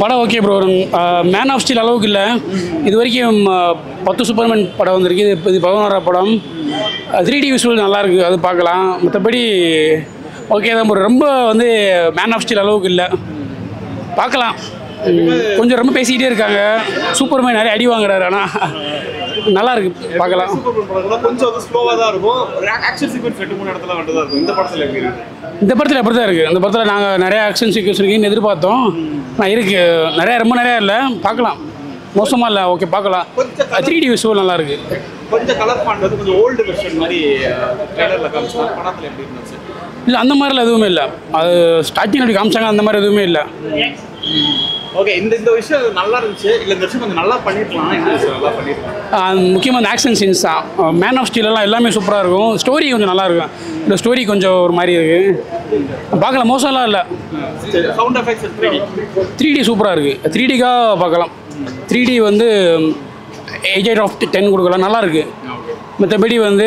படம் okay bro. Man of steel அளவுக்கு இல்லை. இது வரைக்கும் 10 சூப்பர்மேன் படம் வந்திருக்கு. இது 11ஆவது படம். 3D விஷுவல் நல்லாயிருக்கு, அது பார்க்கலாம். மற்றபடி ஓகே தான் ப்ரோ. ரொம்ப வந்து மேன் ஆஃப் ஸ்டீல் அளவுக்கு இல்லை, பார்க்கலாம். கொஞ்சம் ரொம்ப பேசிக்கிட்டே இருக்காங்க. சூப்பர்மேன் நிறைய அடி வாங்குறாரு, ஆனால் நல்லா இருக்கு, பார்க்கலாம். கொஞ்சம் ஸ்லோவாக தான் இருக்கும். ஆக்ஷன் சீக்வன்ஸ் 2-3 இடத்துல வந்து தான் இருக்கும். இந்த படத்தில் எப்படி இருக்கு? இந்த படத்தில் அப்படி தான் இருக்குது. இந்த படத்தில் நாங்கள் நிறைய ஆக்ஷன் சீக்வன்ஸ் இருக்குன்னு எதிர்பார்த்தோம். நான் இருக்குது ரொம்ப நிறையா இல்லை, பார்க்கலாம். மோசமாக இல்லை, ஓகே பார்க்கலாம். 3D விஷுவல் நல்லா இருக்கு. கொஞ்சம் கலர் பாயிண்ட் வந்து கொஞ்சம் ஓல்டு வெர்ஷன் மாதிரி ட்ரெய்லரில் காமிச்சாங்க. படத்தில் எப்படி இருந்துச்சு? இல்லை, அந்த மாதிரிலாம் எதுவுமே இல்லை. அது ஸ்டார்டிங் அப்படி காமிச்சாங்க, அந்த மாதிரி எதுவுமே இல்லை. ஓகே, இந்த விஷயம் நல்லா இருந்துச்சு. இல்லை இந்த விஷயம் கொஞ்சம் நல்லா பண்ணியிருக்கலாம். இந்த விஷயம் நல்லா பண்ணியிருக்கலாம். முக்கியமாக அந்த ஆக்ஷன் சீன்ஸ் தான். மேன் ஆஃப் ஸ்டீலெல்லாம் எல்லாமே சூப்பராக இருக்கும். ஸ்டோரி கொஞ்சம் நல்லா இருக்கும். இந்த ஸ்டோரி கொஞ்சம் ஒரு மாதிரி இருக்குது, பார்க்கலாம். மோசம்லாம் இல்லை. சவுண்ட் எஃபெக்ட்ஸ் 3D சூப்பராக இருக்குது. 3Dக்காக பார்க்கலாம். 3D வந்து 8/10 கொடுக்கலாம், நல்லாயிருக்கு. மற்றபடி வந்து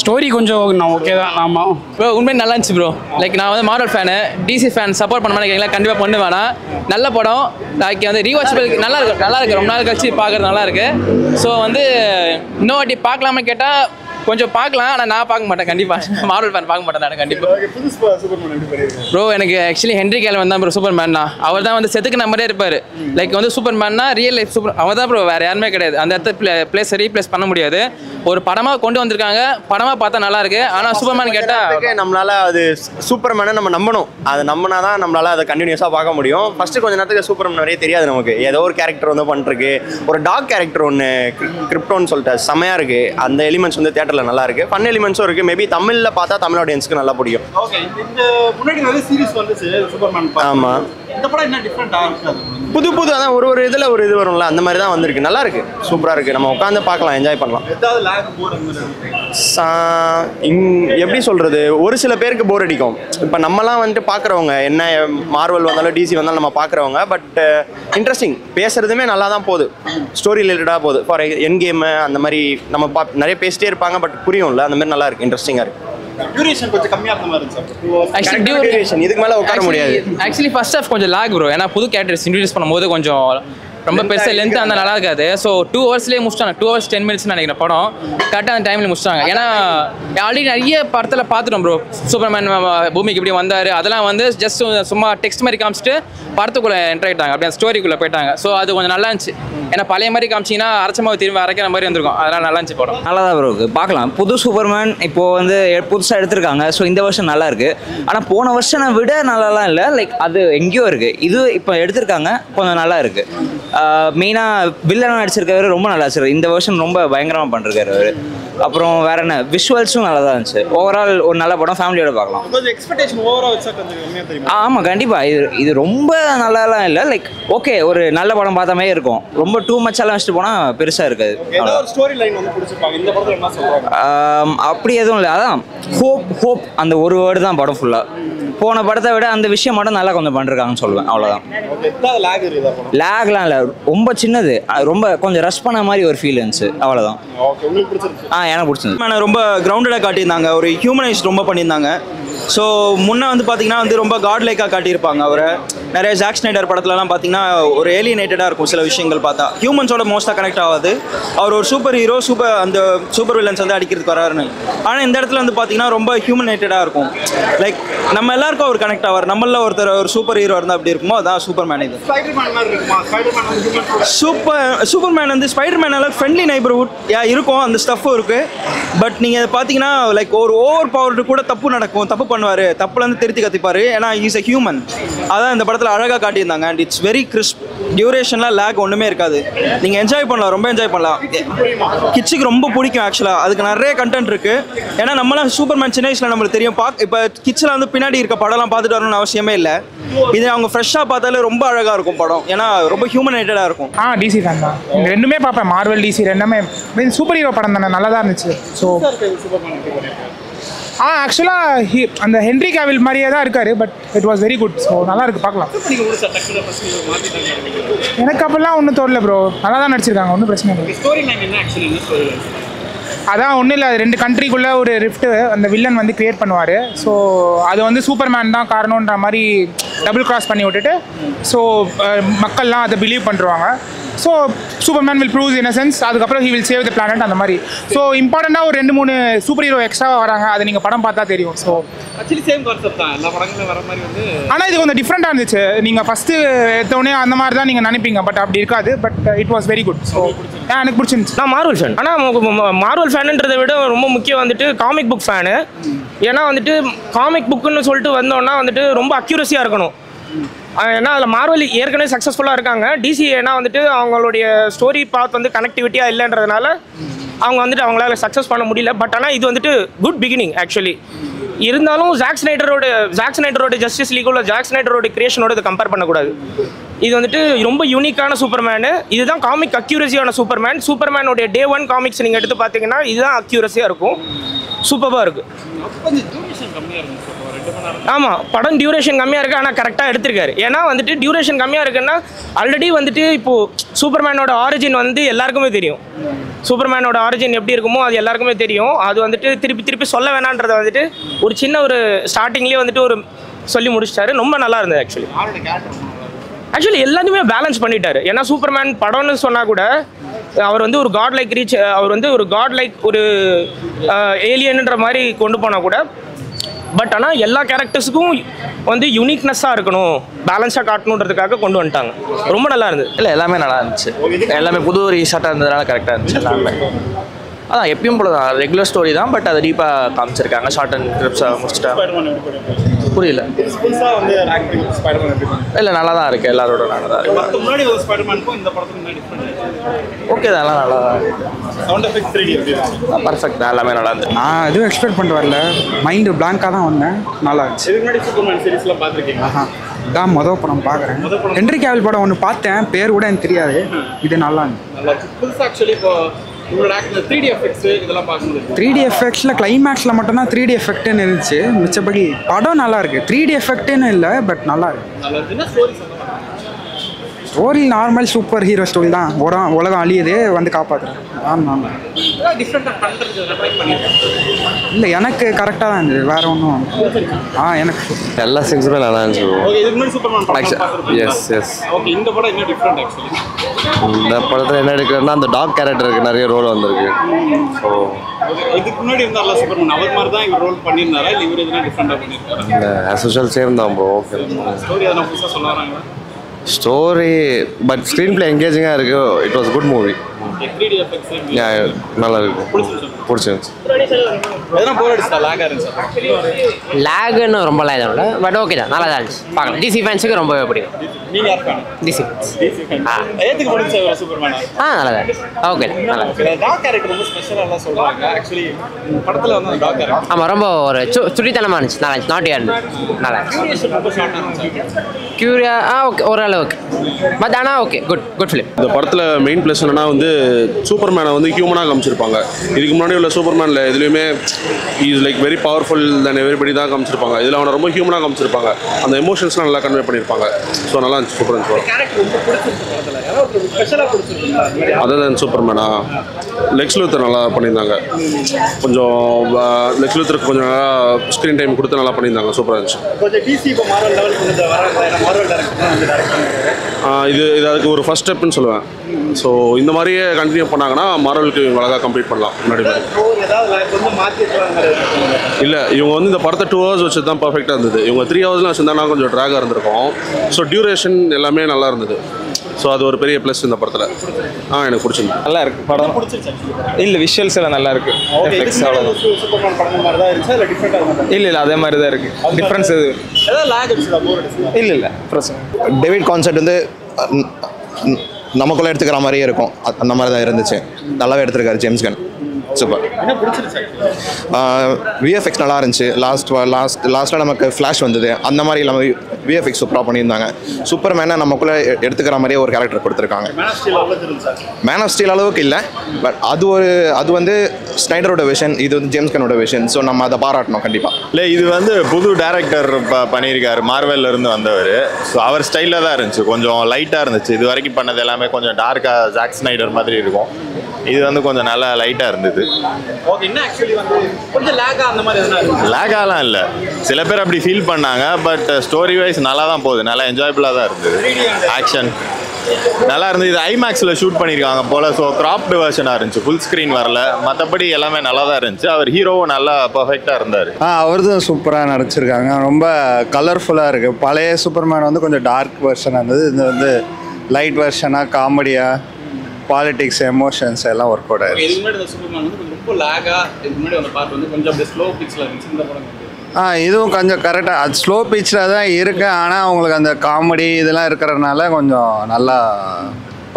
ஸ்டோரி கொஞ்சம் நான் ஓகே தான். ஆமாம் ப்ரோ, உண்மையாக நல்லா இருந்துச்சு ப்ரோ. லைக் நான் வந்து Marvel fan, DC fan support பண்ண மாதிரி கண்டிப்பாக பண்ணு வேணாம். நல்ல படம். லைக் வந்து ரீவாச்சபிள் நல்லா இருக்கு. ரொம்ப நாள் கழிச்சு பார்க்குறது நல்லா இருக்கு. ஸோ வந்து இன்னொரு வாட்டி பார்க்கலாமான்னு கேட்டால் கொஞ்சம் பார்க்கலாம், ஆனால் நான் பார்க்க மாட்டேன். கண்டிப்பாக மார்வல் ஃபேன் பார்க்க மாட்டேன் நான் கண்டிப்பாக. ப்ரோ எனக்கு ஆக்சுவலி ஹென்ரி கேல்வின் தான் ப்ரோ சூப்பர்மேன் தான். அவர் தான் வந்து செத்துக்கு நம்பரே இருப்பார். லைக் வந்து சூப்பர்மேன்னா ரியல் லைஃப் அவர் தான் ப்ரோ, வேறு யாருமே கிடையாது. அந்த இடத்துல பிளேஸ் ரீப்ளேஸ் பண்ண முடியாது. ஒரு படமாக கொண்டு வந்திருக்காங்க. படமாக பார்த்தா நல்லா இருக்கு. ஆனால் சூப்பர்மேன் கேட்டால் நம்மளால அது சூப்பர்மேனை நம்ம நம்பணும். அதை நம்பினா தான் நம்மளால அதை கண்டினியூஸாக பார்க்க முடியும். ஃபர்ஸ்ட் கொஞ்சம் நேரத்துக்கு சூப்பர்மேன் நிறைய தெரியாது நமக்கு. ஏதோ ஒரு கேரக்டர் வந்து பண்ணிருக்கு. ஒரு டாக் கேரக்டர் ஒன்று கிரிப்டோன்னு சொல்லிட்டு செமையாக இருக்கு. அந்த எலிமெண்ட்ஸ் வந்து தியேட்டரில் நல்லா இருக்கு. ஃபன் எலிமெண்ட்ஸும் இருக்கு. மேபி தமிழில் பார்த்தா தமிழ் ஆடியன்ஸ்க்கு நல்லா பிடிக்கும். ஓகே, இந்த முன்னாடி நிறைய சீரிஸ் வந்துச்சு சூப்பர்மேன். ஆமாம், இந்த படம் என்ன டிஃப்ரெண்டாக இருக்காது? புது அதான் ஒரு இதில் ஒரு இது வரும்ல, அந்த மாதிரி தான் வந்திருக்கு. நல்லா இருக்கு, சூப்பராக இருக்கு. நம்ம உட்காந்து பார்க்கலாம், என்ஜாய் பண்ணலாம். ஏதாவது லாக் போர் எப்படி சொல்றது, ஒரு சில பேருக்கு போர் அடிக்கும். இப்போ நம்மலாம் வந்துட்டு பார்க்குறவங்க, என்ன மார்வல் வந்தாலும் டிசி வந்தாலும் நம்ம பார்க்குறவங்க. பட் இன்ட்ரெஸ்டிங், பேசுறதுமே நல்லா தான் போகுது. ஸ்டோரி ரிலேட்டடாக போகுது. ஃபார் என் கேம் அந்த மாதிரி நம்ம நிறைய பேசிட்டே இருப்பாங்க, பட் புரியும்ல, அந்த மாதிரி நல்லா இருக்கு, இன்ட்ரெஸ்டிங்காக இருக்கு. டியூரேஷன் கொஞ்சம் கம்மியாக இருந்த மாதிரி இருந்துச்சு. டியூரேஷன் இதுக்கு மேலே உட்கார முடியாது. ஆக்சுவலி ஃபர்ஸ்ட் ஹாஃப் கொஞ்சம் லாக் ப்ரோ. ஏன்னா புது கேரக்டர்ஸ் இன்ட்ரடியூஸ் பண்ணும்போது கொஞ்சம் ரொம்ப பெருசாக லென்த் அந்த நல்லா இருக்காது. ஸோ 2 ஹவர்ஸ்லேயே முடிச்சிட்டாங்க. 2 hours 10 minutes நினைக்கிறேன் படம். கரெக்டாக அந்த டைமில் முடிச்சிட்டாங்க. ஏன்னா ஆல்ரெடி நிறைய படத்தில் பார்த்துட்டோம் ப்ரோ. சூப்பர்மேன் பூமிக்கு இப்படி வந்தார், அதெல்லாம் வந்து ஜஸ்ட் சும்மா டெக்ஸ்ட் மாதிரி காமிச்சிட்டு படத்துக்குள்ளே என்டர் ஆகிட்டாங்க. அப்படியே ஸ்டோரிக்குள்ளே போயிட்டாங்க. ஸோ அது கொஞ்சம் நல்லா இருந்துச்சு. ஏன்னா பழைய மாதிரி காமிச்சிங்கன்னா அரைச்சமாக திரும்ப அரைக்கிற மாதிரி வந்திருக்கும். அதெல்லாம் நல்லா இருந்துச்சு படம். நல்லா தான் ப்ரோ இருக்குது, பார்க்கலாம். புது சூப்பர்மேன் இப்போது வந்து புதுசாக எடுத்திருக்காங்க. ஸோ இந்த வருஷம் நல்லா இருக்குது. ஆனால் போன வருஷனை விட நல்லாலாம் இல்லை. லைக் அது எங்கேயோ இருக்குது. இது இப்போ எடுத்திருக்காங்க, கொஞ்சம் நல்லா இருக்குது. மெயினாக வில்லனாக நடிச்சிருக்காரு, ரொம்ப நல்லா வச்சிருக்காரு. இந்த வருஷம் ரொம்ப பயங்கரமாக பண்ணிருக்காரு அவர். அப்புறம் வேற என்ன, விஷுவல்ஸும் நல்லா தான் இருந்துச்சு. ஓவரால் ஒரு நல்ல படம், ஃபேமிலியோட பார்க்கலாம். கொஞ்சம் எக்ஸ்பெக்டேஷன் ஓவரா வச்சா கொஞ்சம் கம்மியாக தெரியும். ஆமாம், கண்டிப்பாக. இது ரொம்ப நல்லாலாம் இல்லை. லைக் ஓகே, ஒரு நல்ல படம் பார்த்த மாதிரி இருக்கும். ரொம்ப டூ மச்சாலாம் வச்சுட்டு போனால் பெருசாக இருக்காது. ஏதோ ஒரு ஸ்டோரி லைன் வந்து பிடிச்சிருப்பாங்க. இந்த படத்தில் என்ன சொல்றாங்க? அப்படி எதுவும் இல்லை. அதான் ஹோப் அந்த ஒரு வேர்டு தான் படம் ஃபுல்லாக. போன படத்தை விட அந்த விஷயம் மட்டும் நல்லா கொஞ்சம் பண்ணிருக்காங்கன்னு சொல்லுவேன், அவ்வளோதான். லேக்லாம் இல்லை, ரொம்ப சின்னது. ரொம்ப கொஞ்சம் ரஷ் பண்ண மாதிரி ஒரு ஃபீல் இருந்துச்சு, அவ்வளோதான். எனக்கு பிடிச்சிருந்துச்சு. ரொம்ப கிரவுண்டடாக காட்டியிருந்தாங்க. ஒரு ஹியூமனைஸ் ரொம்ப பண்ணியிருந்தாங்க. ஸோ முன்னே வந்து பார்த்தீங்கன்னா வந்து ரொம்ப காட்லைக்காக காட்டியிருப்பாங்க அவரை. நிறைய ஜாக் ஸ்னைடர் படத்துலலாம் பார்த்தீங்கன்னா ஒரு ஏலியனேட்டடாக இருக்கும் சில விஷயங்கள் பார்த்தா. ஹியூமன்ஸோட மோஸ்ட்டாக கனெக்ட் ஆகாது. அவர் ஒரு சூப்பர் ஹீரோ, அந்த சூப்பர் வில்லன்ஸ் வந்து அடிக்கிறதுக்கு வராருன்னு. ஆனால் இந்த இடத்துல வந்து பார்த்தீங்கன்னா ரொம்ப ஹியூமனேட்டடாக இருக்கும். லைக் நம்ம எல்லாருக்கும் அவர் கனெக்ட் ஆவார். நம்மள ஒருத்தர் ஒரு சூப்பர் ஹீரோ இருந்தால் அப்படி இருக்குமோ, அதான் சூப்பர்மேன். இது சூப்பர்மேன் வந்து ஸ்பைடர்மேனால ஃப்ரெண்ட்லி நெய்பர்ஹுட் இருக்கும், அந்த ஸ்டஃப்பும் இருக்குது. பட் நீங்கள் பார்த்தீங்கன்னா லைக் ஒரு ஓவர் பவர்டு கூட தப்பு நடக்கும், தப்பு பண்ணுவார், தப்புலேருந்து திருத்தி கத்திப்பார். ஏன்னா இஸ் எ ஹியூமன். அதான் இந்த படத்தில் அழகாக காட்டியிருந்தாங்க. And it's very crisp. டியூரேஷன்லாம் லேக் ஒன்றுமே இருக்காது. நீங்கள் என்ஜாய் பண்ணலாம், ரொம்ப என்ஜாய் பண்ணலாம். கிட்ஸுக்கு ரொம்ப பிடிக்கும் ஆக்சுவலாக. அதுக்கு நிறைய கண்டென்ட் இருக்குது. ஏன்னா நம்மளாம் சூப்பர்மேன் சின்ன வயசில் நம்மளுக்கு தெரியும். இப்போ கிட்ஸில் வந்து பின்னாடி இருக்க படம்லாம் பார்த்துட்டு வரணும்னு அவசியமே இல்லை. இது அவங்க ஃப்ரெஷ்ஷாக பார்த்தாலே ரொம்ப அழகாக இருக்கும் படம். ஏன்னா ரொம்ப ஹியூமனேட்டடாக இருக்கும். டிசி ஃபேன் தான். ரெண்டுமே பார்ப்பேன், மார்வல் டிசி ரெண்டுமே. சூப்பர் ஹீரோ படம் தானே, நல்லா தான் இருந்துச்சு. ஸோ ஆக்சுவலாக அந்த ஹென்ரி கேவில் மாதிரியே தான் இருக்காரு. But it was very good. So நல்லா இருக்கு, பார்க்கலாம். எனக்கு அப்பெல்லாம் ஒன்றும் தோணல ப்ரோ, நல்லா தான் நடிச்சிருக்காங்க, ஒன்றும் பிரச்சனை இல்லை. அதான் ஒன்றும் இல்லை, அது 2 கண்ட்ரிக்குள்ளே ஒரு ரிஃப்ட்டு அந்த வில்லன் வந்து கிரியேட் பண்ணுவார். ஸோ அது வந்து சூப்பர்மேன் தான் காரணன்ற மாதிரி டபுள் கிராஸ் பண்ணி விட்டுட்டு ஸோ மக்கள்லாம் அதை பிலீவ் பண்ணுறாங்க. So Superman will prove innocence, அதுக்கப்புறம் he will save the planet அந்த மாதிரி. ஸோ இம்பார்ட்டண்ட்டாக ஒரு 2-3 சூப்பர் ஹீரோ எக்ஸ்ட்ராவாக வராங்க, அதை நீங்கள் படம் பார்த்தா தெரியும். ஸோ ஆக்சுவலி சேம் கான்செப்ட் தான் எல்லா படங்களும் வர மாதிரி வந்து. ஆனால் இது கொஞ்சம் டிஃப்ரெண்ட்டாக இருந்துச்சு. நீங்கள் ஃபஸ்ட்டு எடுத்தோடனே அந்த மாதிரி தான் நீங்கள் நினைப்பீங்க, பட் அப்படி இருக்காது. But it was very good. So எனக்கு பிடிச்சிருந்துச்சு. நான் மார்வல் ஃபேன். ஆனால் மார்வல் ஃபேனுன்றதை விட ரொம்ப முக்கியம் வந்துட்டு காமிக் புக் ஃபேனு. ஏன்னா வந்துட்டு காமிக் புக்குன்னு சொல்லிட்டு வந்தோன்னா வந்துட்டு ரொம்ப அக்யூரஸியாக இருக்கணும். ஏன்னா அதில் மார்வல் ஏற்கனவே சக்ஸஸ்ஃபுல்லாக இருக்காங்க. டிசி ஏன்னா வந்துட்டு அவங்களுடைய ஸ்டோரி பாத் வந்து கனெக்டிவிட்டியாக இல்லைன்றதுனால அவங்க வந்துட்டு அவங்களால சக்ஸஸ் பண்ண முடியல. பட் ஆனால் இது வந்துட்டு குட் பிகினிங் ஆக்சுவலி. இருந்தாலும் ஜாக் ஸ்னைடரோட ஜஸ்டிஸ் லீகோட ஜாக் ஸ்னைடரோட கிரியேஷனோட இதை கம்பேர் பண்ணக்கூடாது. இது வந்துட்டு ரொம்ப யூனிக்கான சூப்பர்மேனு. இதுதான் காமிக் அக்யூரஸியான சூப்பர்மேனோடைய டே 1 காமிக்ஸ் நீங்கள் எடுத்து பார்த்தீங்கன்னா இதுதான் அக்யூரஸியாக இருக்கும். சூப்பராக இருக்குது. ஆமாம், படம் டியூரேஷன் கம்மியாக இருக்குது, ஆனால் கரெக்டாக எடுத்திருக்காரு. ஏன்னா வந்துட்டு டியூரேஷன் கம்மியாக இருக்குன்னா ஆல்ரெடி வந்துட்டு இப்போது சூப்பர்மேனோட ஆரிஜின் வந்து எல்லாருக்குமே தெரியும். சூப்பர்மேனோட ஆரிஜின் எப்படி இருக்குமோ அது எல்லாருக்குமே தெரியும். அது வந்துட்டு திருப்பி சொல்ல வேணான்றதை வந்துட்டு ஒரு சின்ன ஒரு ஸ்டார்டிங்லேயே வந்துட்டு ஒரு சொல்லி முடிச்சிட்டாரு. ரொம்ப நல்லா இருந்தது ஆக்சுவலி எல்லாத்தையுமே பேலன்ஸ் பண்ணிட்டாரு. ஏன்னா சூப்பர்மேன் படம்னு சொன்னால் கூட அவர் வந்து ஒரு காட் லைக் அவர் வந்து ஒரு காட் லைக் ஒரு ஏலியன்ன்ற மாதிரி கொண்டு போனால் கூட பட் ஆனால் எல்லா கேரக்டர்ஸுக்கும் வந்து யூனிக்னஸ்ஸாக இருக்கணும், பேலன்ஸாக காட்டணுன்றதுக்காக கொண்டு வந்துட்டாங்க. ரொம்ப நல்லா இருந்தது. இல்லை எல்லாமே நல்லா இருந்துச்சு, எல்லாமே புது ரீஷார்ட்டாக இருந்ததுனால கரெக்டாக இருந்துச்சு எல்லாமே. அதான் எப்பயும் போல தான் ரெகுலர் ஸ்டோரி தான், பட் அதை டீப்பாக காமிச்சிருக்காங்க. ஷார்ட் அண்ட் கிரிப்ஸாக முடிச்சுட்டா. புரியல. இல்லை நல்லா தான் இருக்குது, எல்லாரோட நல்லா தான் இருக்குது. ஓகே தான், எல்லாம் நல்லா தான் பர்ஃபெக்ட் தான், எல்லாமே நல்லா இருந்துச்சு. நான் எதுவும் எக்ஸ்பெக்ட் பண்ணிட்டு வரல, மைண்டு பிளாங்காக தான் வந்தேன். நல்லா இருந்துச்சு. இதான் மொதல் படம் பார்க்குறேன். ஹென்ரி கேவில் படம் ஒன்று பார்த்தேன், பேர் கூட எனக்கு தெரியாது. இது நல்லா இருந்துச்சு. 3D எஃபெக்ட்ஸில் கிளைமேக்ஸில் மட்டும்தான் 3D எஃபெக்ட்னு இருந்துச்சு. மிச்சபடி படம் நல்லா இருக்கு. 3D எஃபெக்ட்னு இல்லை, பட் நல்லா இருக்கு. Story normal super hero story தான். உலகம் அழியுது, வந்து காப்பாற்றுறேன். இல்லை எனக்கு கரெக்டாக தான் இருந்தது, வேற ஒன்றும். எனக்கு எல்லா செக்ஸுமே நல்லா இருந்துச்சு. இந்த படத்தில் என்ன எடுக்கிறேன்னா அந்த டாக் கேரக்டருக்கு நிறைய ரோல் வந்திருக்கு. ஸோ இதுக்கு முன்னாடி இருந்தால சூப்பர்மேன் அவர் மாதிரி தான் இவர் ரோல் பண்ணியிருந்தாரா இல்லை இவர் எதுனா டிஃப்ரெண்டாக பண்ணியிருக்காரா? இல்லை ஆஸ் யூஷுவல் சேம் தான் ப்ரோ. ஓகே, ஸ்டோரி அதெல்லாம் புதுசாக சொல்ல வராங்களா? ஸ்டோரி பட் ஸ்க்ரீன் பிளே எங்கேஜிங்காக இருக்குது. It was good movie. நல்லா இருக்கு, பிடிச்சிருந்துச்சு. லேக்னு ரொம்பலாம் எதுவும் இல்லை, பட் ஓகே தான், நல்லா தான் இருந்துச்சு. பார்க்கலாம். டிசி ஃபேன்ஸுக்கு ரொம்ப பிடிக்கும். டிசி ஃபேன்ஸ் நல்லா தான் ஓகே நல்லா. ஆமாம், ரொம்ப ஒரு சுட்டித்தனமாக இருந்துச்சு, நல்லா இருந்துச்சு. நாட்டியாக இருந்துச்சு, நல்லா இருந்துச்சு. க்யூரியா ஓகே ஓரளவுக்கு, பட் ஆனால் ஓகே குட் ஃபிலிம். இந்த படத்தில் மெயின் ப்ளஸ் என்னன்னா வந்து சூப்பர்மேனை வந்து ஹியூமனாக காமிச்சிருப்பாங்க. இதுக்கு முன்னாடி உள்ள சூப்பர்மேனில் எதுலேயுமே is like very powerful then everybody தான் காமிச்சிருப்பாங்க. இதில் அவனை ரொம்ப ஹியூமனாக காமிச்சிருப்பாங்க. அந்த எமோஷன்ஸ்லாம் நல்லா கன்வே பண்ணியிருப்பாங்க. ஸோ நல்லா இருந்துச்சு, சூப்பராக இருந்துச்சு. அதான் சூப்பர்மேனா லெக்ஸ் லூத்தர் நல்லா பண்ணியிருந்தாங்க. கொஞ்சம் லெக்ஸ் லூத்தருக்கு கொஞ்சம் நல்லா ஸ்க்ரீன் டைம் கொடுத்து நல்லா பண்ணியிருந்தாங்க. சூப்பராக இருந்துச்சு. இது அதுக்கு ஒரு ஃபர்ஸ்ட் ஸ்டெப்னு சொல்லுவேன். ஸோ இந்த மாதிரியே கண்டினியூ பண்ணாங்கன்னா மார்வலுக்கு இவங்க அழகாக கம்ப்ளீட் பண்ணலாம். முன்னாடி இல்லை, இவங்க வந்து இந்த படத்தை 2 hours வச்சு தான் பர்ஃபெக்டாக இருந்தது. இவங்க 3 hours வச்சுருந்தா கொஞ்சம் ட்ராகாக இருந்திருக்கும். ஸோ டியூரேஷன் எல்லாமே நல்லா இருந்தது. ஸோ அது ஒரு பெரிய ப்ளஸ் இந்த படத்தில். எனக்கு பிடிச்சிருக்கு. நல்லா இருக்கு படம். இல்லை விஷுவல்ஸ் எல்லாம் நல்லா இருக்கு. இல்லை அதே மாதிரி தான் இருக்கு. டிஃப்ரென்ஸ் எது இல்லை. டேவிட் கான்செப்ட் வந்து நமக்குள்ளே எடுத்துக்கிற மாதிரியே இருக்கும். அந்த மாதிரி தான் இருந்துச்சு. நல்லாவே எடுத்துருக்காரு ஜேம்ஸ் கன். சூப்பர். விஎஃப்எக்ஸ் நல்லா இருந்துச்சு. லாஸ்ட்டில் நமக்கு ஃப்ளாஷ் வந்தது. அந்த மாதிரி இல்லாமல் விஎஃப்எக்ஸ் சூப்பராக பண்ணியிருந்தாங்க. சூப்பர்மேனை நமக்குள்ளே எடுத்துக்கிற மாதிரியே ஒரு கேரக்டர் கொடுத்துருக்காங்க. மேன் ஆஃப் ஸ்டீல் அளவுக்கு இல்லை, பட் அது வந்து ஸ்னைடரோட விஷன், இது வந்து ஜேம்ஸ் கனோட விஷன். ஸோ நம்ம அதை பாராட்டணும் கண்டிப்பாக. இல்லை, இது வந்து புது டேரக்டர் பண்ணியிருக்காரு, மார்வெல்ல இருந்து வந்தவர். ஸோ அவர் ஸ்டைலில் தான் இருந்துச்சு, கொஞ்சம் லைட்டாக இருந்துச்சு. இது வரைக்கும் பண்ணது எல்லாமே கொஞ்சம் டார்க்காக ஜாக் ஸ்னைடர் மாதிரி இருக்கும். இது வந்து கொஞ்சம் நல்லா லைட்டாக இருந்தது. இருந்தது. ஓகே, என்ன ஆக்சுவலி வந்து கொஞ்சம் லேகா அந்த மாதிரி எதுனா இருக்கு? லேகாலாம் இல்லை, சில பேர் அப்படி ஃபீல் பண்ணாங்க. பட் ஸ்டோரி வைஸ் நல்லா தான் போகுது, நல்லா என்ஜாயபிளாக தான் இருந்தது. ஆக்ஷன் நல்லா இருந்தது. இது ஐமேக்ஸில் ஷூட் பண்ணியிருக்காங்க போல், ஸோ கிராப்டு வெர்ஷனாக இருந்துச்சு, ஃபுல் ஸ்க்ரீன் வரல. மற்றபடி எல்லாமே நல்லா தான் இருந்துச்சு. அவர் ஹீரோவும் நல்லா பர்ஃபெக்டாக இருந்தார். அவர்தான் சூப்பராக நடிச்சிருக்காங்க. ரொம்ப கலர்ஃபுல்லாக இருக்குது. பழைய சூப்பர்மேன் வந்து கொஞ்சம் டார்க் வெர்ஷனாக இருந்தது, இது வந்து லைட் வெர்ஷனாக காமெடியாக பாலிடிக்ஸ் எமோஷன்ஸ் எல்லாம் ஒர்க் அவுட் ஆயிடுச்சு. இதுக்கு முன்னாடி இந்த சூப்பர்மேன் வந்து கொஞ்சம் ரொம்ப லேகா, இதுக்கு முன்னாடி அந்த பார்ட் வந்து கொஞ்சம் அப்படியே ஸ்லோ பிக்ஸில் இருந்துச்சு. இந்த படம் இதுவும் கொஞ்சம் கரெக்டாக அது ஸ்லோ பிச்சில் தான் இருக்குது. ஆனால் அவங்களுக்கு அந்த காமெடி இதெல்லாம் இருக்கிறதுனால கொஞ்சம் நல்லா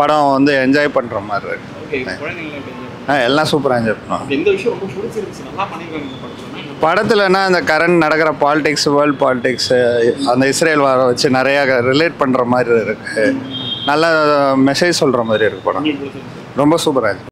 படம் வந்து என்ஜாய் பண்ணுற மாதிரி இருக்கு. ஓகே, குழந்தைங்களை எப்படி எல்லாம் சூப்பராக என்ஜாய் பண்ணுவாங்க. எந்த விஷயம் ரொம்ப பிடிச்சிருந்துச்சு, நல்லா பண்ணிருக்காங்க இந்த படத்துல? படத்துலன்னா அந்த கரண்ட் நடக்கிற பாலிடிக்ஸ், வேர்ல்டு பாலிடிக்ஸு, அந்த இஸ்ரேல் வாரை வச்சு நிறையா ரிலேட் பண்ணுற மாதிரி இருக்குது. நல்ல மெசேஜ் சொல்கிற மாதிரி இருக்கு படம். ரொம்ப சூப்பராக இருக்கு.